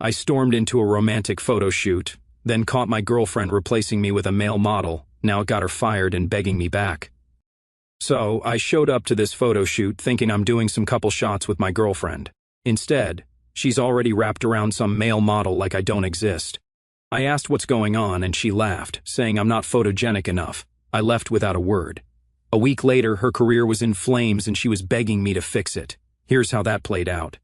I stormed into a romantic photo shoot, then caught my girlfriend replacing me with a male model. Now it got her fired and begging me back. So, I showed up to this photo shoot thinking I'm doing some couple shots with my girlfriend. Instead, she's already wrapped around some male model like I don't exist. I asked what's going on and she laughed, saying I'm not photogenic enough. I left without a word. A week later, her career was in flames and she was begging me to fix it. Here's how that played out.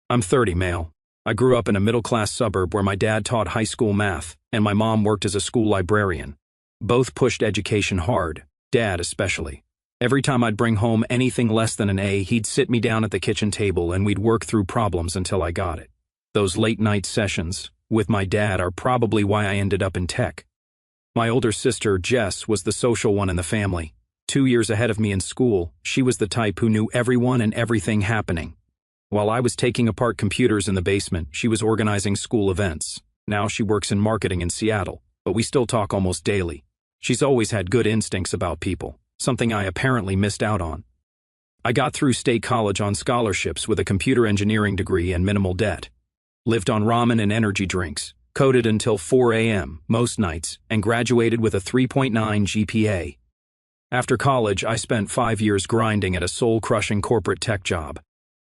I'm 30, male. I grew up in a middle-class suburb where my dad taught high school math and my mom worked as a school librarian. Both pushed education hard, Dad especially. Every time I'd bring home anything less than an A, he'd sit me down at the kitchen table and we'd work through problems until I got it. Those late-night sessions with my dad are probably why I ended up in tech. My older sister, Jess, was the social one in the family. 2 years ahead of me in school, she was the type who knew everyone and everything happening. While I was taking apart computers in the basement, she was organizing school events. Now she works in marketing in Seattle, but we still talk almost daily. She's always had good instincts about people, something I apparently missed out on. I got through state college on scholarships with a computer engineering degree and minimal debt. Lived on ramen and energy drinks, coded until 4 a.m. most nights, and graduated with a 3.9 GPA. After college, I spent 5 years grinding at a soul-crushing corporate tech job.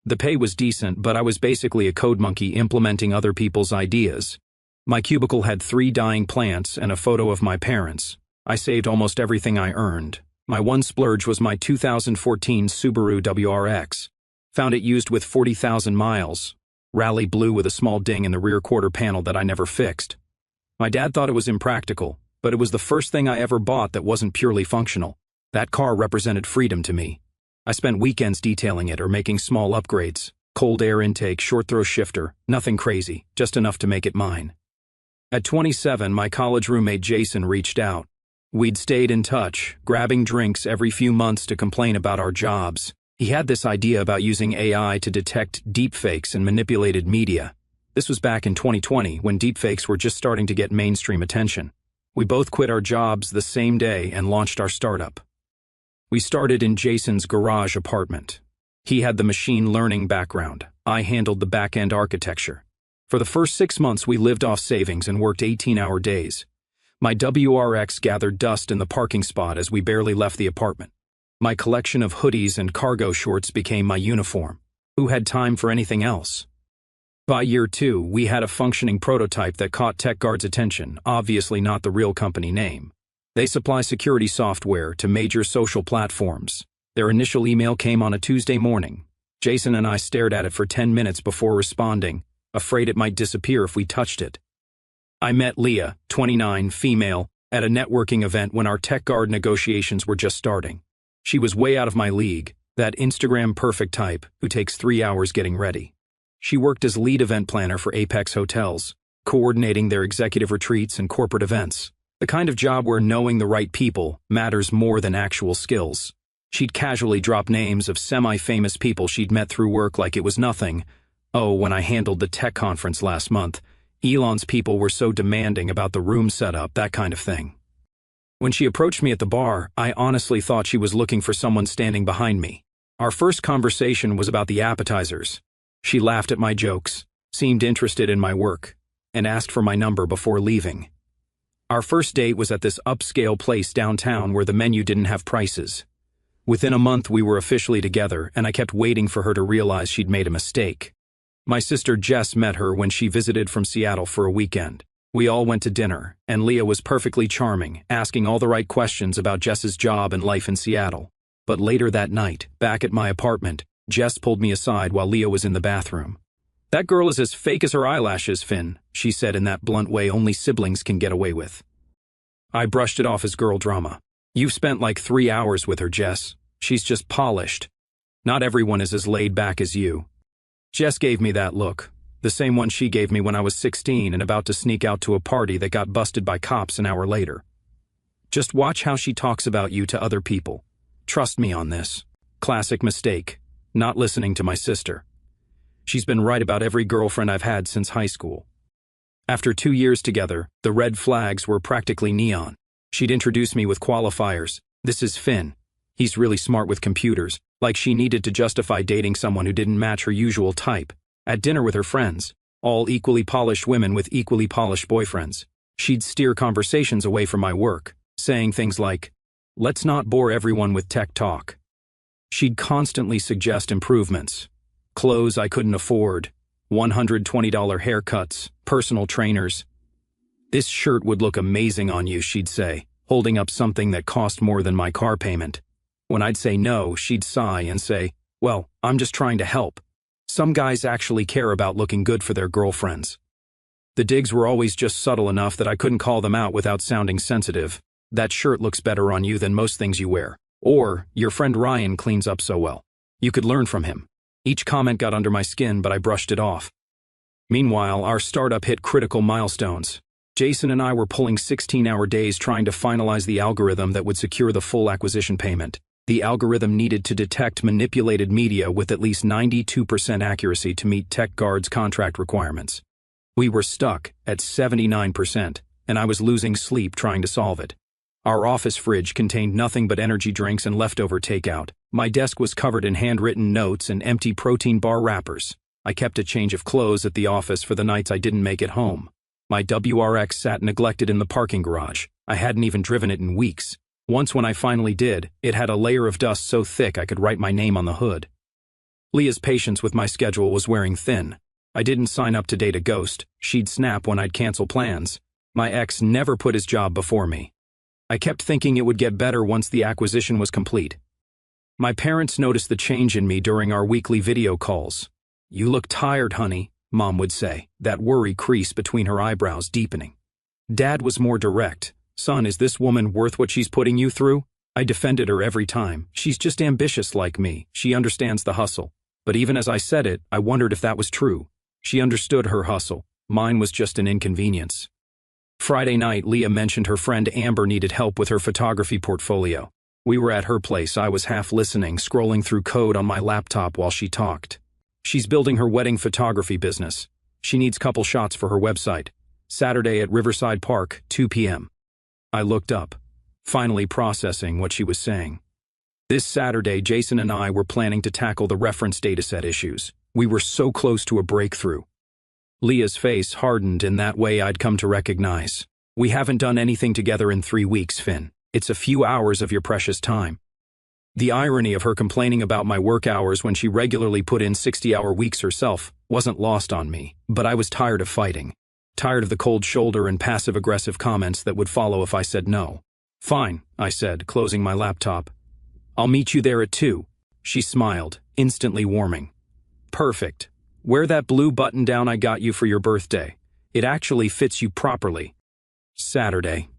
The pay was decent, but I was basically a code monkey implementing other people's ideas. My cubicle had 3 dying plants and a photo of my parents. I saved almost everything I earned. My one splurge was my 2014 Subaru WRX. Found it used with 40,000 miles. Rally blue with a small ding in the rear quarter panel that I never fixed. My dad thought it was impractical, but it was the first thing I ever bought that wasn't purely functional. That car represented freedom to me. I spent weekends detailing it or making small upgrades. Cold air intake, short throw shifter, nothing crazy, just enough to make it mine. At 27, my college roommate Jason reached out. We'd stayed in touch, grabbing drinks every few months to complain about our jobs. He had this idea about using AI to detect deepfakes and manipulated media. This was back in 2020 when deepfakes were just starting to get mainstream attention. We both quit our jobs the same day and launched our startup. We started in Jason's garage apartment. He had the machine learning background. I handled the back-end architecture. For the first 6 months, we lived off savings and worked 18-hour days. My WRX gathered dust in the parking spot as we barely left the apartment. My collection of hoodies and cargo shorts became my uniform. Who had time for anything else? By year 2, we had a functioning prototype that caught TechGuard's attention, obviously not the real company name. They supply security software to major social platforms. Their initial email came on a Tuesday morning. Jason and I stared at it for 10 minutes before responding, afraid it might disappear if we touched it. I met Leah, 29, female, at a networking event when our TechGuard negotiations were just starting. She was way out of my league, that Instagram perfect type who takes 3 hours getting ready. She worked as lead event planner for Apex Hotels, coordinating their executive retreats and corporate events. The kind of job where knowing the right people matters more than actual skills. She'd casually drop names of semi-famous people she'd met through work like it was nothing. Oh, when I handled the tech conference last month, Elon's people were so demanding about the room setup, that kind of thing. When she approached me at the bar, I honestly thought she was looking for someone standing behind me. Our first conversation was about the appetizers. She laughed at my jokes, seemed interested in my work, and asked for my number before leaving. Our first date was at this upscale place downtown where the menu didn't have prices. Within a month, we were officially together, and I kept waiting for her to realize she'd made a mistake. My sister Jess met her when she visited from Seattle for a weekend. We all went to dinner, and Leah was perfectly charming, asking all the right questions about Jess's job and life in Seattle. But later that night, back at my apartment, Jess pulled me aside while Leah was in the bathroom. "That girl is as fake as her eyelashes, Finn," she said in that blunt way only siblings can get away with. I brushed it off as girl drama. "You've spent like 3 hours with her, Jess. She's just polished. Not everyone is as laid back as you." Jess gave me that look, the same one she gave me when I was 16 and about to sneak out to a party that got busted by cops an hour later. "Just watch how she talks about you to other people. Trust me on this." Classic mistake, not listening to my sister. She's been right about every girlfriend I've had since high school. After 2 years together, the red flags were practically neon. She'd introduce me with qualifiers. "This is Finn. He's really smart with computers," like she needed to justify dating someone who didn't match her usual type. At dinner with her friends, all equally polished women with equally polished boyfriends. She'd steer conversations away from my work, saying things like, "Let's not bore everyone with tech talk." She'd constantly suggest improvements. Clothes I couldn't afford, $120 haircuts, personal trainers. "This shirt would look amazing on you," she'd say, holding up something that cost more than my car payment. When I'd say no, she'd sigh and say, "Well, I'm just trying to help. Some guys actually care about looking good for their girlfriends." The digs were always just subtle enough that I couldn't call them out without sounding sensitive. "That shirt looks better on you than most things you wear." Or, "Your friend Ryan cleans up so well. You could learn from him." Each comment got under my skin, but I brushed it off. Meanwhile, our startup hit critical milestones. Jason and I were pulling 16-hour days trying to finalize the algorithm that would secure the full acquisition payment. The algorithm needed to detect manipulated media with at least 92% accuracy to meet TechGuard's contract requirements. We were stuck at 79%, and I was losing sleep trying to solve it. Our office fridge contained nothing but energy drinks and leftover takeout. My desk was covered in handwritten notes and empty protein bar wrappers. I kept a change of clothes at the office for the nights I didn't make it home. My WRX sat neglected in the parking garage. I hadn't even driven it in weeks. Once when I finally did, it had a layer of dust so thick I could write my name on the hood. Leah's patience with my schedule was wearing thin. I didn't sign up to date a ghost. She'd snap when I'd cancel plans. My ex never put his job before me. I kept thinking it would get better once the acquisition was complete. My parents noticed the change in me during our weekly video calls. "You look tired, honey," Mom would say, that worry crease between her eyebrows deepening. Dad was more direct. "Son, is this woman worth what she's putting you through?" I defended her every time. "She's just ambitious like me. She understands the hustle." But even as I said it, I wondered if that was true. She understood her hustle. Mine was just an inconvenience. Friday night, Leah mentioned her friend Amber needed help with her photography portfolio. We were at her place. I was half listening, scrolling through code on my laptop while she talked. "She's building her wedding photography business. She needs couple shots for her website. Saturday at Riverside Park, 2 p.m. I looked up, finally processing what she was saying. This Saturday, Jason and I were planning to tackle the reference dataset issues. We were so close to a breakthrough. Leah's face hardened in that way I'd come to recognize. "We haven't done anything together in 3 weeks, Finn. It's a few hours of your precious time." The irony of her complaining about my work hours when she regularly put in 60-hour weeks herself wasn't lost on me, but I was tired of fighting. Tired of the cold shoulder and passive-aggressive comments that would follow if I said no. "Fine," I said, closing my laptop. "I'll meet you there at 2. She smiled, instantly warming. "Perfect. Wear that blue button-down I got you for your birthday. It actually fits you properly." Saturday.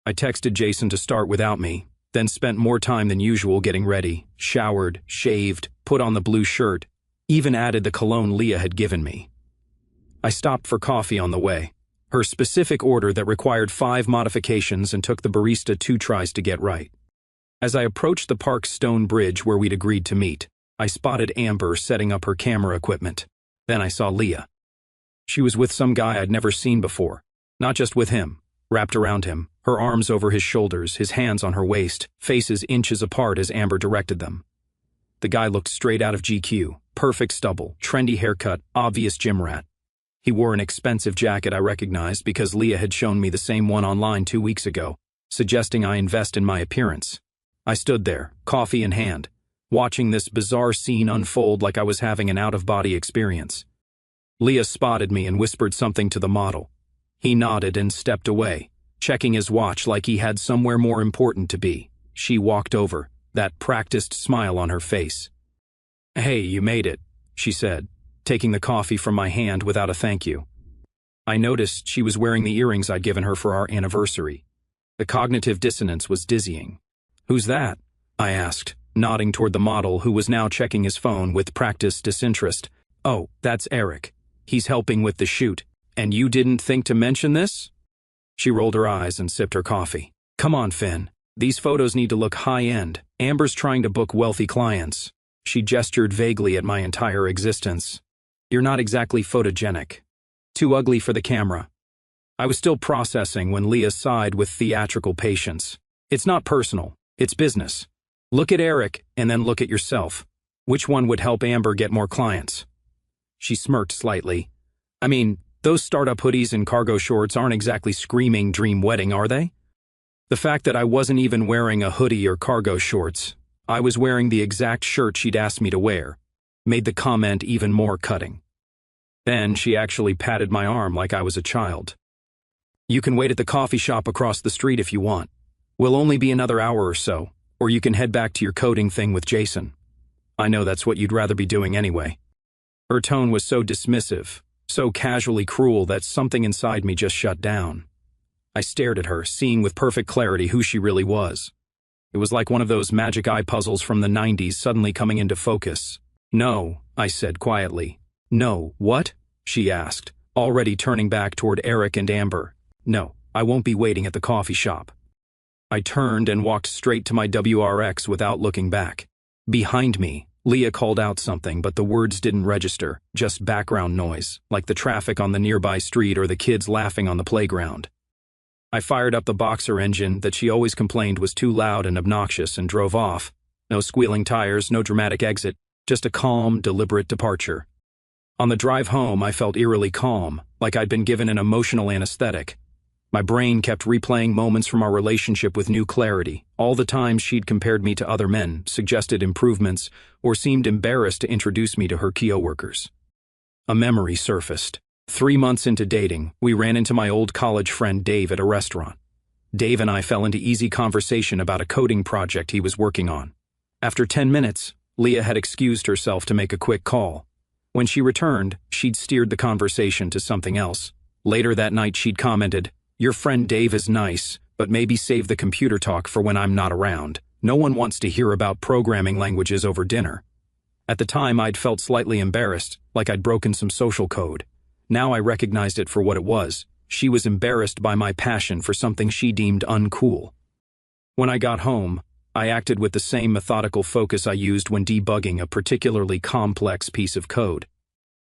I texted Jason to start without me, then spent more time than usual getting ready, showered, shaved, put on the blue shirt, even added the cologne Leah had given me. I stopped for coffee on the way, her specific order that required 5 modifications and took the barista 2 tries to get right. As I approached the park's stone bridge where we'd agreed to meet, I spotted Amber setting up her camera equipment. Then I saw Leah. She was with some guy I'd never seen before. Not just with him, wrapped around him, her arms over his shoulders, his hands on her waist, faces inches apart as Amber directed them. The guy looked straight out of GQ, perfect stubble, trendy haircut, obvious gym rat. He wore an expensive jacket I recognized because Leah had shown me the same one online 2 weeks ago, suggesting I invest in my appearance. I stood there, coffee in hand, watching this bizarre scene unfold like I was having an out-of-body experience. Leah spotted me and whispered something to the model. He nodded and stepped away, checking his watch like he had somewhere more important to be. She walked over, that practiced smile on her face. "Hey, you made it," she said, taking the coffee from my hand without a thank you. I noticed she was wearing the earrings I'd given her for our anniversary. The cognitive dissonance was dizzying. "Who's that?" I asked, nodding toward the model who was now checking his phone with practiced disinterest. "Oh, that's Eric. He's helping with the shoot. And you didn't think to mention this?" She rolled her eyes and sipped her coffee. "Come on, Finn. These photos need to look high-end. Amber's trying to book wealthy clients." She gestured vaguely at my entire existence. "You're not exactly photogenic. Too ugly for the camera." I was still processing when Leah sighed with theatrical patience. "It's not personal. It's business. Look at Eric and then look at yourself. Which one would help Amber get more clients?" She smirked slightly. I mean, those startup hoodies and cargo shorts aren't exactly screaming dream wedding, are they? The fact that I wasn't even wearing a hoodie or cargo shorts, I was wearing the exact shirt she'd asked me to wear, made the comment even more cutting. Then she actually patted my arm like I was a child. "You can wait at the coffee shop across the street if you want. We'll only be another hour or so, or you can head back to your coding thing with Jason. I know that's what you'd rather be doing anyway." Her tone was so dismissive, so casually cruel that something inside me just shut down. I stared at her, seeing with perfect clarity who she really was. It was like one of those magic eye puzzles from the 90s suddenly coming into focus. "No," I said quietly. "No, what?" she asked, already turning back toward Eric and Amber. "No, I won't be waiting at the coffee shop." I turned and walked straight to my WRX without looking back. Behind me, Leah called out something, but the words didn't register, just background noise, like the traffic on the nearby street or the kids laughing on the playground. I fired up the boxer engine that she always complained was too loud and obnoxious and drove off. No squealing tires, no dramatic exit, just a calm, deliberate departure. On the drive home, I felt eerily calm, like I'd been given an emotional anesthetic. My brain kept replaying moments from our relationship with new clarity, all the times she'd compared me to other men, suggested improvements, or seemed embarrassed to introduce me to her coworkers. A memory surfaced. 3 months into dating, we ran into my old college friend Dave at a restaurant. Dave and I fell into easy conversation about a coding project he was working on. After 10 minutes, Leah had excused herself to make a quick call. When she returned, she'd steered the conversation to something else. Later that night she'd commented, "Your friend Dave is nice, but maybe save the computer talk for when I'm not around. No one wants to hear about programming languages over dinner." At the time I'd felt slightly embarrassed, like I'd broken some social code. Now I recognized it for what it was. She was embarrassed by my passion for something she deemed uncool. When I got home, I acted with the same methodical focus I used when debugging a particularly complex piece of code.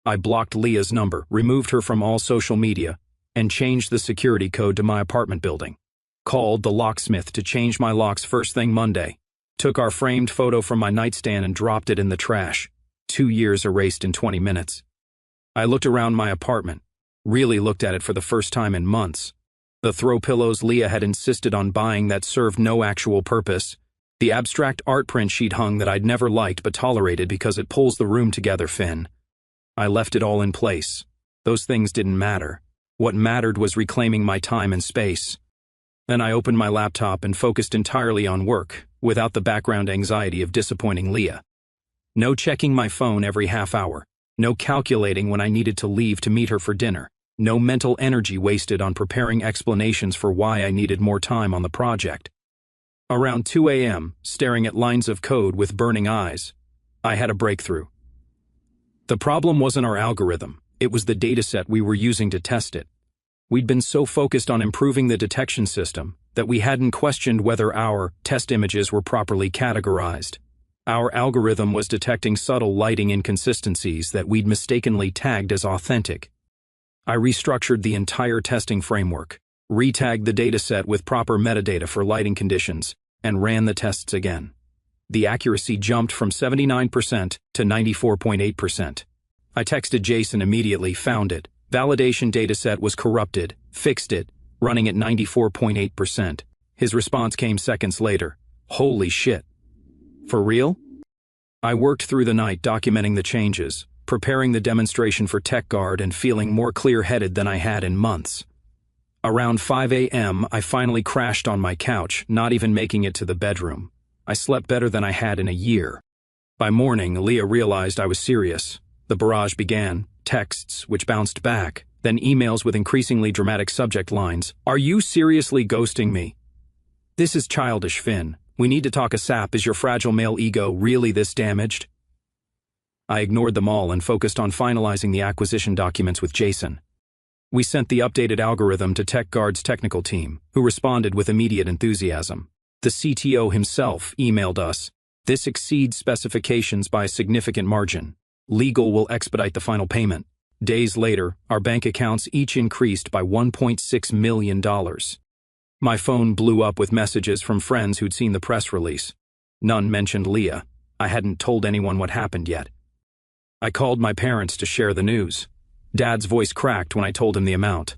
I blocked Leah's number, removed her from all social media, and changed the security code to my apartment building. Called the locksmith to change my locks first thing Monday. Took our framed photo from my nightstand and dropped it in the trash. 2 years erased in 20 minutes. I looked around my apartment, really looked at it for the first time in months. The throw pillows Leah had insisted on buying that served no actual purpose. The abstract art print she'd hung that I'd never liked but tolerated because it pulls the room together, Finn. I left it all in place. Those things didn't matter. What mattered was reclaiming my time and space. Then I opened my laptop and focused entirely on work, without the background anxiety of disappointing Leah. No checking my phone every half hour. No calculating when I needed to leave to meet her for dinner. No mental energy wasted on preparing explanations for why I needed more time on the project. Around 2 a.m., staring at lines of code with burning eyes, I had a breakthrough. The problem wasn't our algorithm, it was the dataset we were using to test it. We'd been so focused on improving the detection system that we hadn't questioned whether our test images were properly categorized. Our algorithm was detecting subtle lighting inconsistencies that we'd mistakenly tagged as authentic. I restructured the entire testing framework, retagged the dataset with proper metadata for lighting conditions, and ran the tests again. The accuracy jumped from 79% to 94.8%. I texted Jason immediately, found it. Validation dataset was corrupted, fixed it, running at 94.8%. His response came seconds later. "Holy shit. For real?" I worked through the night documenting the changes, preparing the demonstration for TechGuard and feeling more clear-headed than I had in months. Around 5 a.m., I finally crashed on my couch, not even making it to the bedroom. I slept better than I had in a year. By morning, Leah realized I was serious. The barrage began, texts, which bounced back, then emails with increasingly dramatic subject lines. "Are you seriously ghosting me? This is childish, Finn. We need to talk ASAP. Is your fragile male ego really this damaged?" I ignored them all and focused on finalizing the acquisition documents with Jason. We sent the updated algorithm to TechGuard's technical team, who responded with immediate enthusiasm. The CTO himself emailed us, "This exceeds specifications by a significant margin. Legal will expedite the final payment." Days later, our bank accounts each increased by $1.6 million. My phone blew up with messages from friends who'd seen the press release. None mentioned Leah. I hadn't told anyone what happened yet. I called my parents to share the news. Dad's voice cracked when I told him the amount.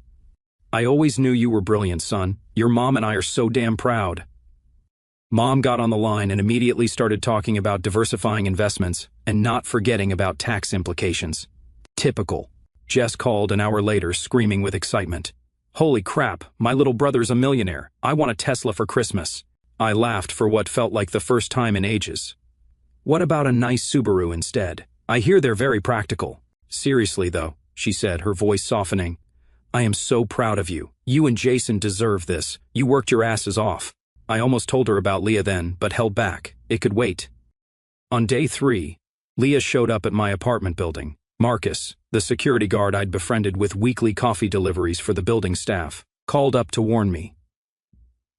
I always knew you were brilliant, son. Your mom and I are so damn proud. Mom got on the line and immediately started talking about diversifying investments and not forgetting about tax implications. Typical. Jess called an hour later, screaming with excitement. Holy crap, my little brother's a millionaire. I want a Tesla for Christmas. I laughed for what felt like the first time in ages. What about a nice Subaru instead? I hear they're very practical. Seriously though, she said, her voice softening. I am so proud of you. You and Jason deserve this. You worked your asses off. I almost told her about Leah then, but held back. It could wait. On day 3, Leah showed up at my apartment building. Marcus, the security guard I'd befriended with weekly coffee deliveries for the building staff, called up to warn me.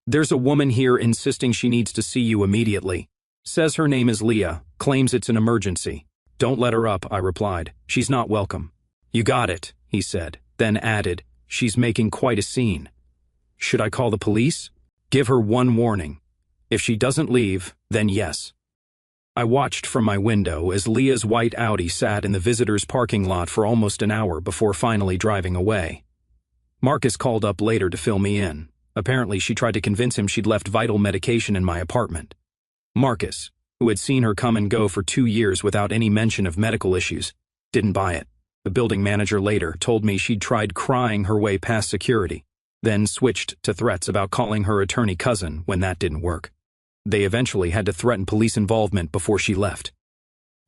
There's a woman here insisting she needs to see you immediately. Says her name is Leah, claims it's an emergency. Don't let her up, I replied. She's not welcome. You got it, he said, then added, she's making quite a scene. Should I call the police? Give her one warning. If she doesn't leave, then yes. I watched from my window as Leah's white Audi sat in the visitors' parking lot for almost an hour before finally driving away. Marcus called up later to fill me in. Apparently she tried to convince him she'd left vital medication in my apartment. Marcus, who had seen her come and go for 2 years without any mention of medical issues, didn't buy it. The building manager later told me she'd tried crying her way past security, then switched to threats about calling her attorney cousin when that didn't work. They eventually had to threaten police involvement before she left.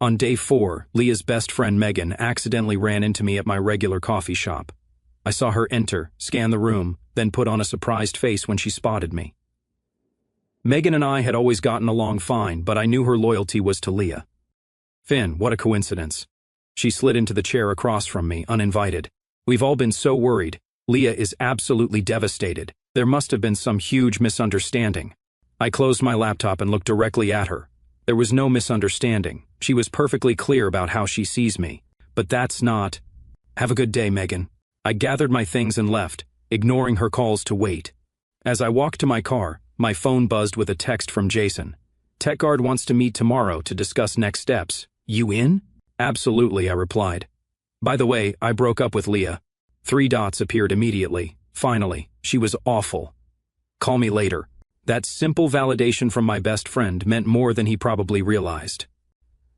On day 4, Leah's best friend Megan accidentally ran into me at my regular coffee shop. I saw her enter, scan the room, then put on a surprised face when she spotted me. Megan and I had always gotten along fine, but I knew her loyalty was to Leah. Finn, what a coincidence. She slid into the chair across from me, uninvited. We've all been so worried. Leah is absolutely devastated. There must have been some huge misunderstanding. I closed my laptop and looked directly at her. There was no misunderstanding. She was perfectly clear about how she sees me. But that's not... Have a good day, Megan. I gathered my things and left, ignoring her calls to wait. As I walked to my car, my phone buzzed with a text from Jason. TechGuard wants to meet tomorrow to discuss next steps. You in? Absolutely, I replied. By the way, I broke up with Leah. 3 dots appeared immediately. Finally, she was awful. Call me later. That simple validation from my best friend meant more than he probably realized.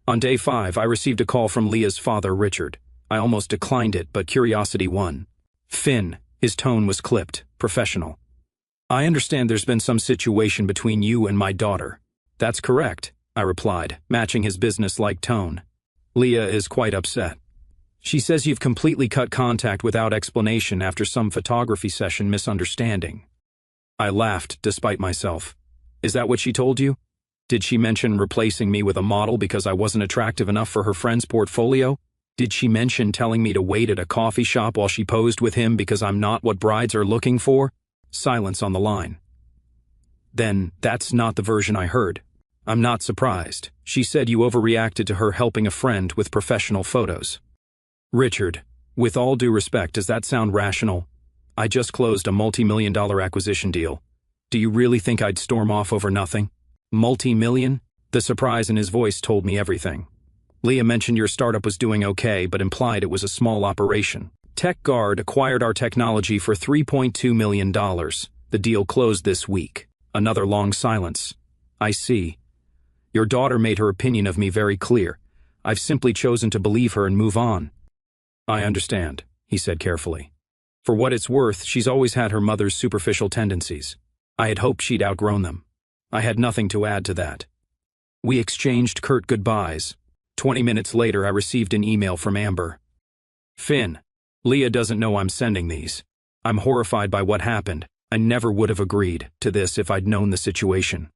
On day 5, I received a call from Leah's father, Richard. I almost declined it, but curiosity won. Finn, his tone was clipped, professional. I understand there's been some situation between you and my daughter. That's correct, I replied, matching his business-like tone. Leah is quite upset. She says you've completely cut contact without explanation after some photography session misunderstanding. I laughed, despite myself. Is that what she told you? Did she mention replacing me with a model because I wasn't attractive enough for her friend's portfolio? Did she mention telling me to wait at a coffee shop while she posed with him because I'm not what brides are looking for? Silence on the line. Then, that's not the version I heard. I'm not surprised. She said you overreacted to her helping a friend with professional photos. Richard, with all due respect, does that sound rational? I just closed a multi-million-dollar acquisition deal. Do you really think I'd storm off over nothing? Multi-million? The surprise in his voice told me everything. Leah mentioned your startup was doing okay, but implied it was a small operation. TechGuard acquired our technology for $3.2 million. The deal closed this week. Another long silence. I see. Your daughter made her opinion of me very clear. I've simply chosen to believe her and move on. I understand, he said carefully. For what it's worth, she's always had her mother's superficial tendencies. I had hoped she'd outgrown them. I had nothing to add to that. We exchanged curt goodbyes. 20 minutes later, I received an email from Amber. Finn, Leah doesn't know I'm sending these. I'm horrified by what happened. I never would have agreed to this if I'd known the situation.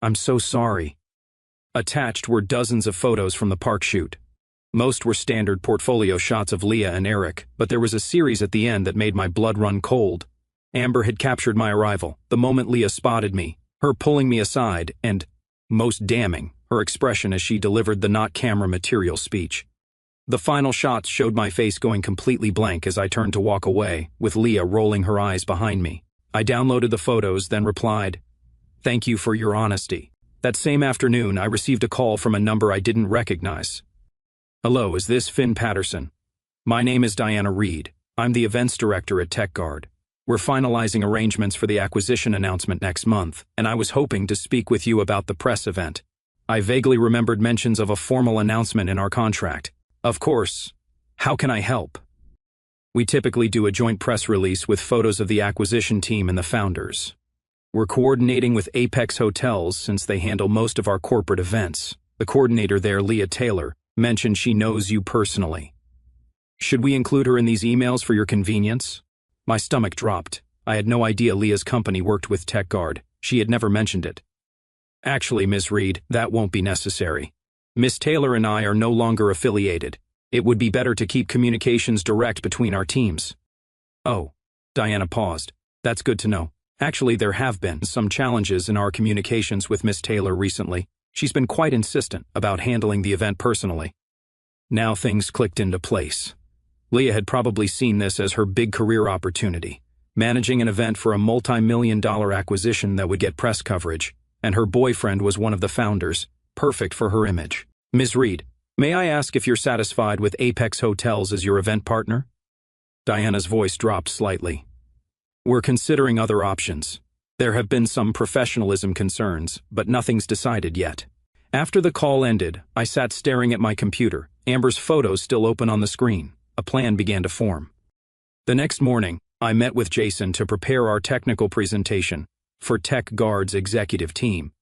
I'm so sorry. Attached were dozens of photos from the park shoot. Most were standard portfolio shots of Leah and Eric, but there was a series at the end that made my blood run cold. Amber had captured my arrival, the moment Leah spotted me, her pulling me aside, and, most damning, her expression as she delivered the not camera material speech. The final shots showed my face going completely blank as I turned to walk away, with Leah rolling her eyes behind me. I downloaded the photos, then replied, "Thank you for your honesty." That same afternoon, I received a call from a number I didn't recognize. "Hello, is this Finn Patterson?" My name is Diana Reed. I'm the events director at TechGuard. We're finalizing arrangements for the acquisition announcement next month, and I was hoping to speak with you about the press event. I vaguely remembered mentions of a formal announcement in our contract. Of course. How can I help? We typically do a joint press release with photos of the acquisition team and the founders. We're coordinating with Apex Hotels since they handle most of our corporate events. The coordinator there, Leah Taylor, mentioned she knows you personally. Should we include her in these emails for your convenience? My stomach dropped. I had no idea Leah's company worked with TechGuard. She had never mentioned it. Actually, Ms. Reed, that won't be necessary. Ms. Taylor and I are no longer affiliated. It would be better to keep communications direct between our teams. Oh, Diana paused. That's good to know. Actually, there have been some challenges in our communications with Ms. Taylor recently. She's been quite insistent about handling the event personally. Now things clicked into place. Leah had probably seen this as her big career opportunity, managing an event for a multi-million-dollar acquisition that would get press coverage, and her boyfriend was one of the founders, perfect for her image. Ms. Reed, may I ask if you're satisfied with Apex Hotels as your event partner? Diana's voice dropped slightly. We're considering other options. There have been some professionalism concerns, but nothing's decided yet. After the call ended, I sat staring at my computer, Amber's photos still open on the screen. A plan began to form. The next morning, I met with Jason to prepare our technical presentation for TechGuard's executive team.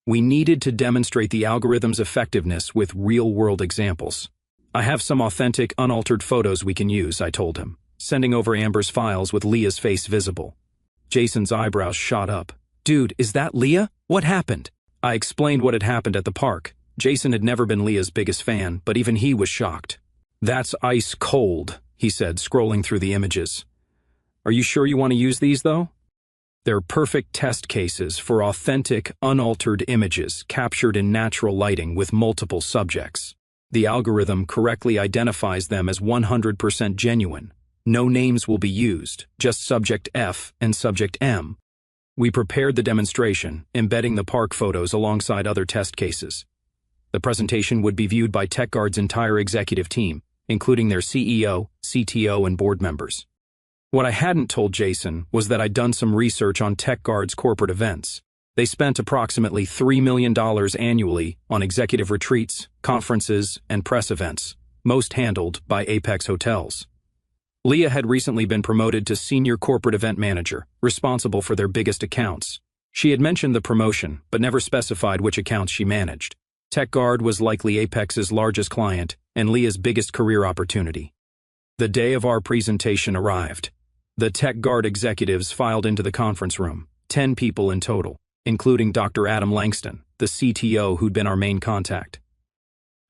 We needed to demonstrate the algorithm's effectiveness with real-world examples. I have some authentic, unaltered photos we can use, I told him, sending over Amber's files with Leah's face visible. Jason's eyebrows shot up. Dude, is that Leah? What happened? I explained what had happened at the park. Jason had never been Leah's biggest fan, but even he was shocked. That's ice cold, he said, scrolling through the images. Are you sure you want to use these, though? They're perfect test cases for authentic, unaltered images captured in natural lighting with multiple subjects. The algorithm correctly identifies them as 100% genuine. No names will be used, just subject F and subject M. We prepared the demonstration, embedding the park photos alongside other test cases. The presentation would be viewed by TechGuard's entire executive team, including their CEO, CTO, and board members. What I hadn't told Jason was that I'd done some research on TechGuard's corporate events. They spent approximately $3 million annually on executive retreats, conferences, and press events, most handled by Apex Hotels. Leah had recently been promoted to senior corporate event manager, responsible for their biggest accounts. She had mentioned the promotion, but never specified which accounts she managed. TechGuard was likely Apex's largest client and Leah's biggest career opportunity. The day of our presentation arrived. The TechGuard executives filed into the conference room, 10 people in total, including Dr. Adam Langston, the CTO who'd been our main contact.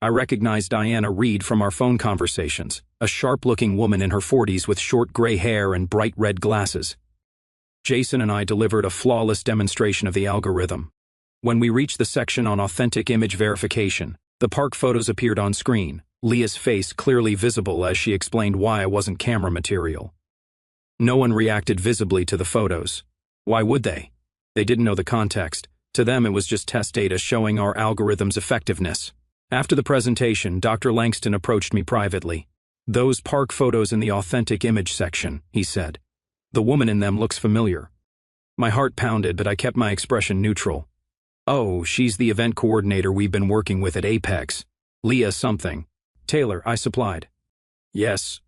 I recognized Diana Reed from our phone conversations, a sharp-looking woman in her 40s with short gray hair and bright red glasses. Jason and I delivered a flawless demonstration of the algorithm. When we reached the section on authentic image verification, the park photos appeared on screen, Leah's face clearly visible as she explained why I wasn't camera material. No one reacted visibly to the photos. Why would they? They didn't know the context. To them, it was just test data showing our algorithm's effectiveness. After the presentation, Dr. Langston approached me privately. Those park photos in the authentic image section, he said. The woman in them looks familiar. My heart pounded, but I kept my expression neutral. Oh, she's the event coordinator we've been working with at Apex. Leah something. Taylor, I supplied. Yes,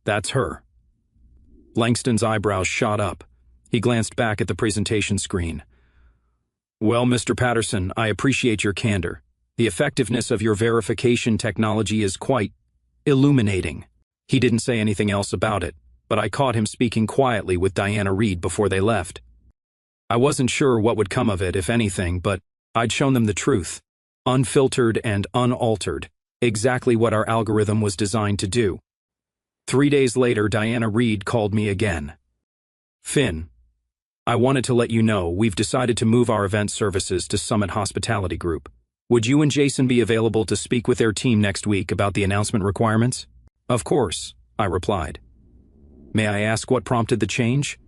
that's her. Langston's eyebrows shot up. He glanced back at the presentation screen. Well, Mr. Patterson, I appreciate your candor. The effectiveness of your verification technology is quite illuminating. He didn't say anything else about it, but I caught him speaking quietly with Diana Reed before they left. I wasn't sure what would come of it, if anything, but I'd shown them the truth. Unfiltered and unaltered. Exactly what our algorithm was designed to do. 3 days later, Diana Reed called me again. Finn, I wanted to let you know we've decided to move our event services to Summit Hospitality Group. Would you and Jason be available to speak with their team next week about the announcement requirements? Of course, I replied. May I ask what prompted the change?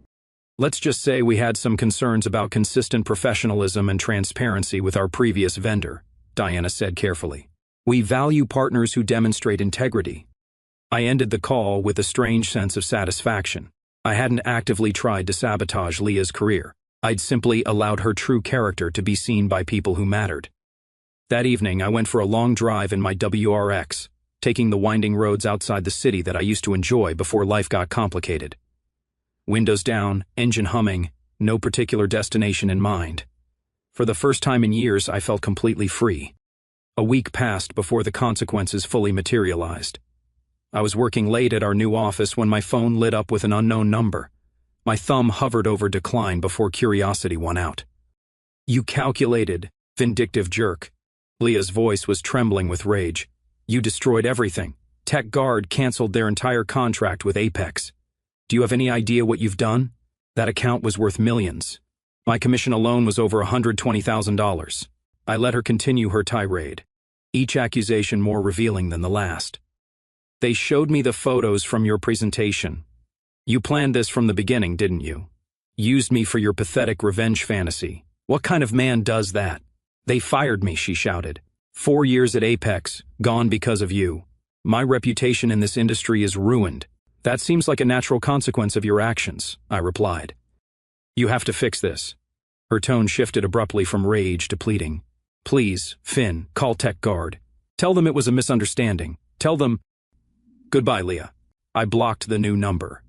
Let's just say we had some concerns about consistent professionalism and transparency with our previous vendor, Diana said carefully. We value partners who demonstrate integrity. I ended the call with a strange sense of satisfaction. I hadn't actively tried to sabotage Leah's career. I'd simply allowed her true character to be seen by people who mattered. That evening, I went for a long drive in my WRX, taking the winding roads outside the city that I used to enjoy before life got complicated. Windows down, engine humming, no particular destination in mind. For the first time in years, I felt completely free. A week passed before the consequences fully materialized. I was working late at our new office when my phone lit up with an unknown number. My thumb hovered over decline before curiosity won out. "You calculated, vindictive jerk." Leah's voice was trembling with rage. "You destroyed everything. Tech Guard canceled their entire contract with Apex. Do you have any idea what you've done? That account was worth millions. My commission alone was over $120,000. I let her continue her tirade, each accusation more revealing than the last. "They showed me the photos from your presentation. You planned this from the beginning, didn't you? Used me for your pathetic revenge fantasy. What kind of man does that? They fired me," she shouted. 4 years at Apex, gone because of you. My reputation in this industry is ruined. "That seems like a natural consequence of your actions," I replied. "You have to fix this." Her tone shifted abruptly from rage to pleading. "Please, Finn, call Tech Guard. Tell them it was a misunderstanding. Tell them—" "Goodbye, Leah." I blocked the new number.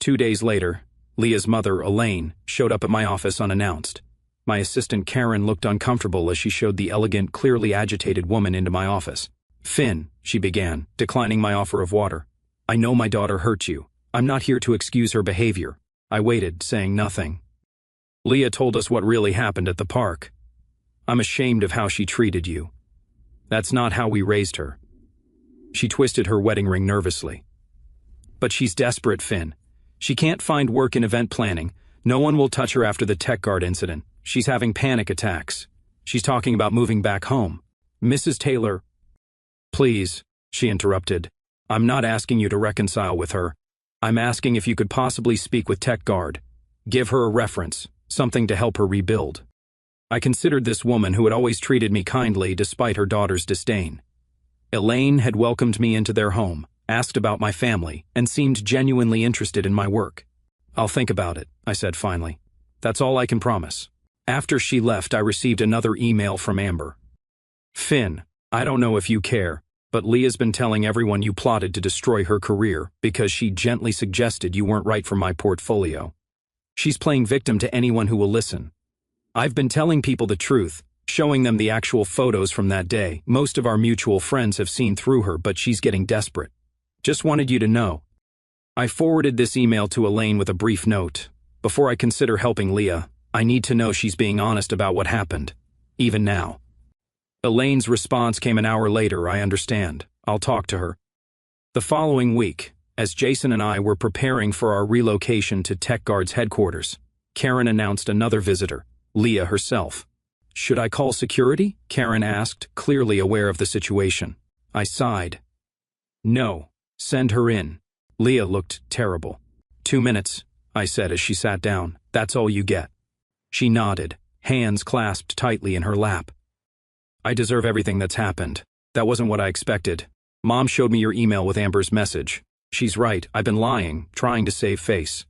2 days later, Leah's mother, Elaine, showed up at my office unannounced. My assistant Karen looked uncomfortable as she showed the elegant, clearly agitated woman into my office. "Finn," she began, declining my offer of water. "I know my daughter hurt you. I'm not here to excuse her behavior." I waited, saying nothing. "Leah told us what really happened at the park. I'm ashamed of how she treated you. That's not how we raised her." She twisted her wedding ring nervously. "But she's desperate, Finn. She can't find work in event planning. No one will touch her after the Tech Guard incident. She's having panic attacks. She's talking about moving back home. Mrs. Taylor—" "Please," she interrupted. "I'm not asking you to reconcile with her. I'm asking if you could possibly speak with Tech Guard. Give her a reference, something to help her rebuild." I considered this woman who had always treated me kindly despite her daughter's disdain. Elaine had welcomed me into their home, asked about my family, and seemed genuinely interested in my work. "I'll think about it," I said finally. "That's all I can promise." After she left, I received another email from Amber. "Finn, I don't know if you care, but Leah's been telling everyone you plotted to destroy her career because she gently suggested you weren't right for my portfolio. She's playing victim to anyone who will listen. I've been telling people the truth, showing them the actual photos from that day. Most of our mutual friends have seen through her, but she's getting desperate. Just wanted you to know." I forwarded this email to Elaine with a brief note. "Before I consider helping Leah, I need to know she's being honest about what happened, even now." Elaine's response came an hour later. "I understand. I'll talk to her." The following week, as Jason and I were preparing for our relocation to Tech Guard's headquarters, Karen announced another visitor, Leah herself. "Should I call security?" Karen asked, clearly aware of the situation. I sighed. "No, send her in." Leah looked terrible. 2 minutes, I said as she sat down. "That's all you get." She nodded, hands clasped tightly in her lap. "I deserve everything that's happened. That wasn't what I expected. Mom showed me your email with Amber's message. She's right, I've been lying, trying to save face."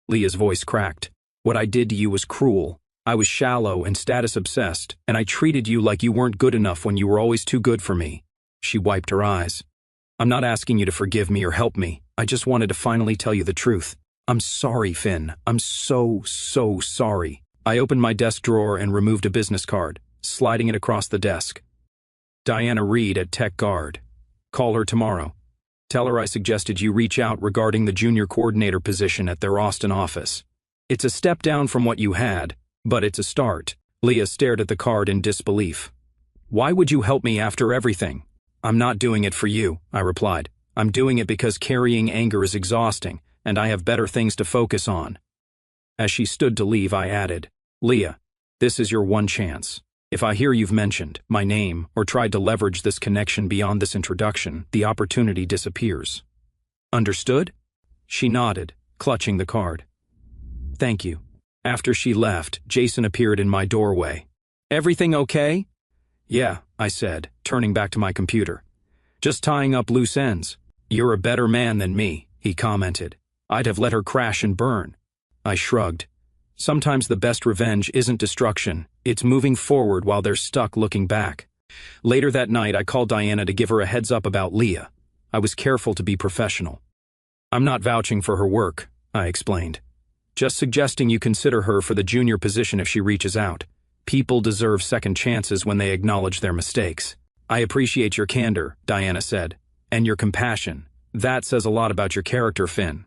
Leah's voice cracked. "What I did to you was cruel. I was shallow and status-obsessed, and I treated you like you weren't good enough when you were always too good for me." She wiped her eyes. "I'm not asking you to forgive me or help me. I just wanted to finally tell you the truth. I'm sorry, Finn. I'm so sorry." I opened my desk drawer and removed a business card, sliding it across the desk. "Diana Reed at Tech Guard. Call her tomorrow. Tell her I suggested you reach out regarding the junior coordinator position at their Austin office. It's a step down from what you had, but it's a start." Leah stared at the card in disbelief. "Why would you help me after everything?" "I'm not doing it for you," I replied. "I'm doing it because carrying anger is exhausting, and I have better things to focus on." As she stood to leave, I added, "Leah, this is your one chance. If I hear you've mentioned my name or tried to leverage this connection beyond this introduction, the opportunity disappears. Understood?" She nodded, clutching the card. "Thank you." After she left, Jason appeared in my doorway. "Everything okay?" "Yeah," I said, turning back to my computer. "Just tying up loose ends." "You're a better man than me," he commented. "I'd have let her crash and burn." I shrugged. Sometimes the best revenge isn't destruction, it's moving forward while they're stuck looking back. Later that night, I called Diana to give her a heads up about Leah. I was careful to be professional. "I'm not vouching for her work," I explained. "Just suggesting you consider her for the junior position if she reaches out. People deserve second chances when they acknowledge their mistakes." "I appreciate your candor," Diana said, "and your compassion. That says a lot about your character, Finn."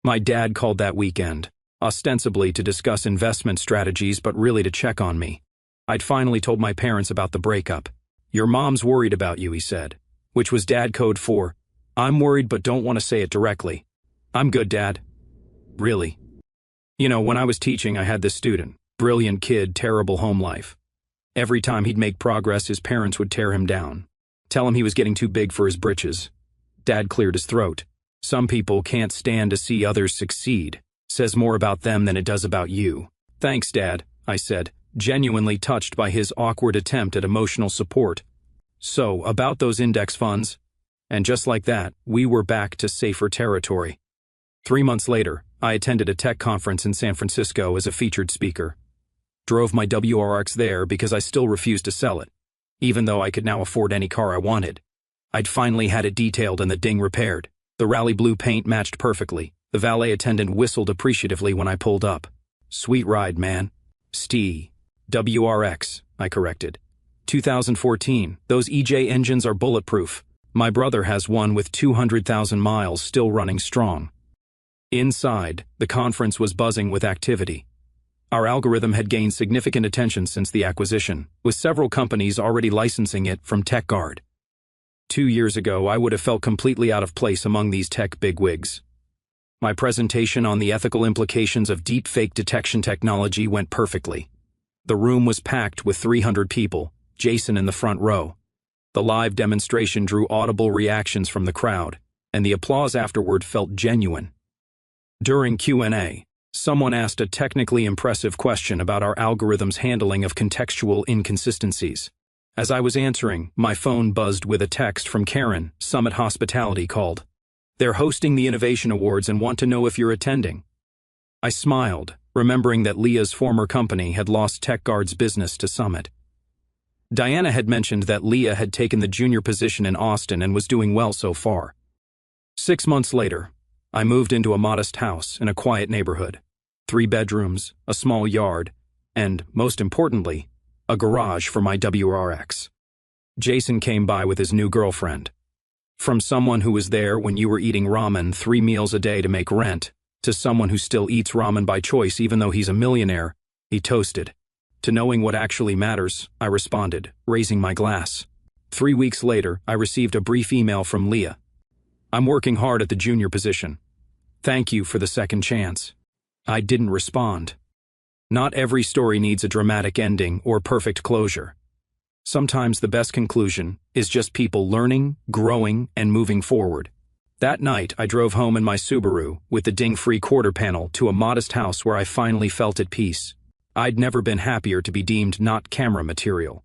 My dad called that weekend, ostensibly to discuss investment strategies but really to check on me. I'd finally told my parents about the breakup. "Your mom's worried about you," he said, which was dad code for, "I'm worried but don't want to say it directly." "I'm good, Dad." "Really?" "You know, when I was teaching, I had this student. Brilliant kid, terrible home life. Every time he'd make progress, his parents would tear him down. Tell him he was getting too big for his britches." Dad cleared his throat. "Some people can't stand to see others succeed. Says more about them than it does about you." "Thanks, Dad," I said, genuinely touched by his awkward attempt at emotional support. "So, about those index funds?" And just like that, we were back to safer territory. 3 months later, I attended a tech conference in San Francisco as a featured speaker. Drove my WRX there because I still refused to sell it, even though I could now afford any car I wanted. I'd finally had it detailed and the ding repaired. The rally blue paint matched perfectly. The valet attendant whistled appreciatively when I pulled up. "Sweet ride, man." WRX, I corrected. 2014, those EJ engines are bulletproof. My brother has one with 200,000 miles still running strong. Inside, the conference was buzzing with activity. Our algorithm had gained significant attention since the acquisition, with several companies already licensing it from TechGuard. 2 years ago, I would have felt completely out of place among these tech bigwigs. My presentation on the ethical implications of deepfake detection technology went perfectly. The room was packed with 300 people, Jason in the front row. The live demonstration drew audible reactions from the crowd, and the applause afterward felt genuine. During Q&A, someone asked a technically impressive question about our algorithm's handling of contextual inconsistencies. As I was answering, my phone buzzed with a text from Karen, Summit Hospitality called. "They're hosting the Innovation Awards and want to know if you're attending." I smiled, remembering that Leah's former company had lost TechGuard's business to Summit. Diana had mentioned that Leah had taken the junior position in Austin and was doing well so far. 6 months later, I moved into a modest house in a quiet neighborhood. 3 bedrooms, a small yard, and, most importantly, a garage for my WRX. Jason came by with his new girlfriend. From someone who was there when you were eating ramen 3 meals a day to make rent, to someone who still eats ramen by choice even though he's a millionaire, he toasted. To knowing what actually matters, I responded, raising my glass. 3 weeks later, I received a brief email from Leah. "I'm working hard at the junior position. Thank you for the second chance." I didn't respond. Not every story needs a dramatic ending or perfect closure. Sometimes the best conclusion is just people learning, growing, and moving forward. That night, I drove home in my Subaru with the ding-free quarter panel to a modest house where I finally felt at peace. I'd never been happier to be deemed not camera material.